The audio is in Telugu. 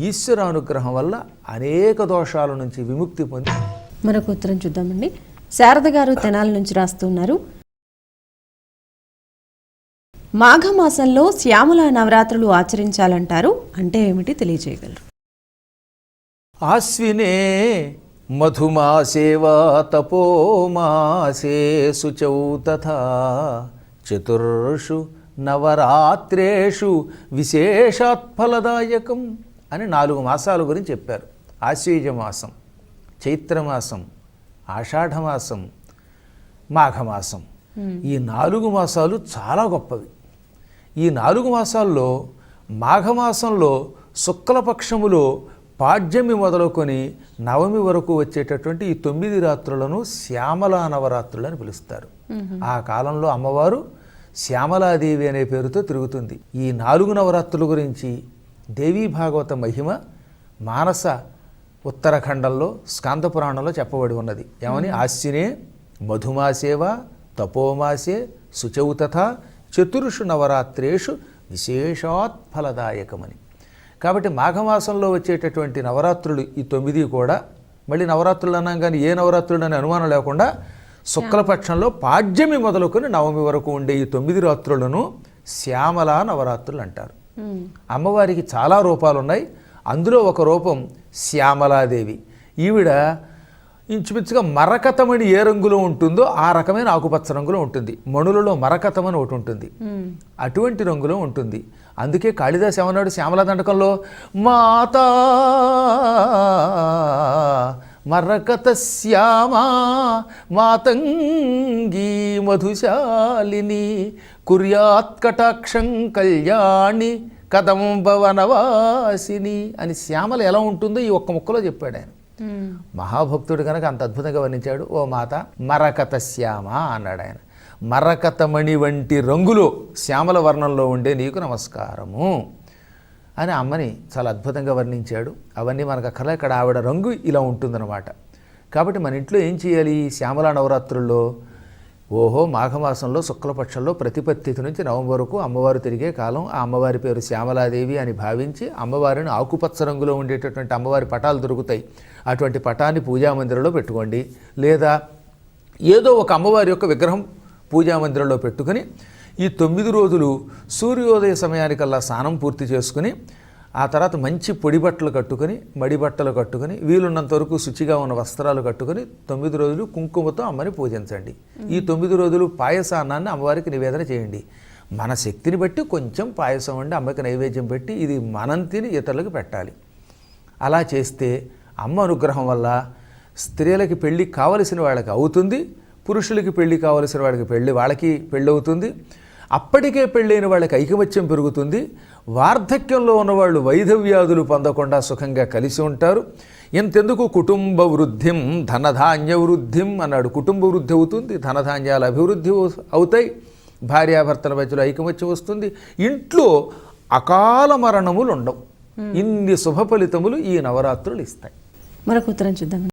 ఈశ్వరానుగ్రహం వల్ల అనేక దోషాల నుంచి విముక్తి పొంది. మరొక ఉత్తరం చూద్దామండి. శారద గారు తెనాల నుంచి రాస్తున్నారు. మాఘమాసంలో శ్యామల నవరాత్రులు ఆచరించాలంటారు, అంటే ఏమిటి తెలియజేయగలరు? ఆశ్వినే మధుమాసే వా తపోమాసే శుచౌ తథా చతుర్షు నవరాత్రేషు విశేషాత్ ఫలదాయకం అని 4 మాసాల గురించి చెప్పారు. ఆశ్వీజ మాసం, చైత్రమాసం, ఆషాఢమాసం, మాఘమాసం. ఈ 4 మాసాలు చాలా గొప్పవి. ఈ 4 మాసాల్లో మాఘమాసంలో శుక్లపక్షములో పాడ్యమి మొదలుకొని నవమి వరకు వచ్చేటటువంటి ఈ 9 రాత్రులను శ్యామలా నవరాత్రులు అని పిలుస్తారు. ఆ కాలంలో అమ్మవారు శ్యామలాదేవి అనే పేరుతో తిరుగుతుంది. ఈ 4 నవరాత్రుల గురించి దేవీ భాగవత మహిమ మానస ఉత్తరాఖండంలో స్కాంద పురాణంలో చెప్పబడి ఉన్నది. ఏమని? ఆశ్వినే మధుమాసేవా తపోమాసే శుచౌ తథా చతుర్షు నవరాత్రేషు విశేషాత్ ఫలదాయకమని. కాబట్టి మాఘమాసంలో వచ్చేటటువంటి నవరాత్రులు ఈ 9 కూడా, మళ్ళీ నవరాత్రులు అన్నాం కానీ ఏ నవరాత్రులు అనే అనుమానం లేకుండా శుక్లపక్షంలో పాడ్యమి మొదలుకొని నవమి వరకు ఉండే ఈ 9 రాత్రులను శ్యామలా నవరాత్రులు అంటారు. అమ్మవారికి చాలా రూపాలు ఉన్నాయి. అందులో ఒక రూపం శ్యామలాదేవి. ఈవిడ ఇంచుమించుగా మరకతమణి ఏ రంగులో ఉంటుందో ఆ రకమైన ఆకుపచ్చ రంగులో ఉంటుంది. మణులలో మరకతమని ఒకటి ఉంటుంది, అటువంటి రంగులో ఉంటుంది. అందుకే కాళిదాసు ఏమన్నాడు శ్యామలా దండకంలో, మాతా మరకత శ్యామా మాతంగీ మధుశాలిని కుర్యాత్ కటాక్షం కళ్యాణి కదంబవనవాసిని అని శ్యామల ఎలా ఉంటుందో ఈ ఒక్క ముక్కలో చెప్పాడు ఆయన. మహాభక్తుడు కనుక అంత అద్భుతంగా వర్ణించాడు. ఓ మాత మరకత శ్యామ అన్నాడు ఆయన. మరకతమణి వంటి రంగులో శ్యామల వర్ణంలో ఉండే నీకు నమస్కారము అని అమ్మని చాలా అద్భుతంగా వర్ణించాడు. అవన్నీ మనకు అక్కర్లే, ఇక్కడ ఆవిడ రంగు ఇలా ఉంటుందన్నమాట. కాబట్టి మన ఇంట్లో ఏం చేయాలి? శ్యామలా నవరాత్రుల్లో మాఘమాసంలో శుక్లపక్షంలో ప్రతిపత్తి నుంచి నవమి వరకు అమ్మవారు తిరిగే కాలం. ఆ అమ్మవారి పేరు శ్యామలాదేవి అని భావించి అమ్మవారిని ఆకుపచ్చ రంగులో ఉండేటటువంటి అమ్మవారి పటాలు దొరుకుతాయి. అటువంటి పటాన్ని పూజామందిరంలో పెట్టుకోండి, లేదా ఏదో ఒక అమ్మవారి యొక్క విగ్రహం పూజామందిరంలో పెట్టుకుని ఈ 9 రోజులు సూర్యోదయ సమయానికల్లా స్నానం పూర్తి చేసుకుని ఆ తర్వాత మంచి పొడి బట్టలు కట్టుకుని, మడి బట్టలు కట్టుకుని, వీలున్నంత వరకు శుచిగా ఉన్న వస్త్రాలు కట్టుకుని 9 రోజులు కుంకుమతో అమ్మని పూజించండి. ఈ 9 రోజులు పాయసాన్నాన్ని అమ్మవారికి నివేదన చేయండి. మన శక్తిని బట్టి కొంచెం పాయసం వండి అమ్మకి నైవేద్యం పెట్టి ఇది మనం తిని ఇతరులకు పెట్టాలి. అలా చేస్తే అమ్మ అనుగ్రహం వల్ల స్త్రీలకి పెళ్ళి కావలసిన వాళ్ళకి అవుతుంది, పురుషులకి పెళ్ళి కావలసిన వాళ్ళకి పెళ్ళి అవుతుంది. అప్పటికే పెళ్ళైన వాళ్ళకి ఐకమత్యం పెరుగుతుంది. వార్ధక్యంలో ఉన్నవాళ్ళు వైధవ్యాధులు పొందకుండా సుఖంగా కలిసి ఉంటారు. ఇంతెందుకు కుటుంబ వృద్ధిం ధనధాన్య వృద్ధిం అన్నాడు. కుటుంబ వృద్ధి అవుతుంది, ధనధాన్యాల అభివృద్ధి అవుతాయి, భార్యాభర్తల మధ్యలో ఐకమత్యం వస్తుంది, ఇంట్లో అకాల మరణములు ఉండవు. ఇన్ని శుభ ఫలితములు ఈ నవరాత్రులు ఇస్తాయి. మరొక ఉత్తరం చూద్దాం.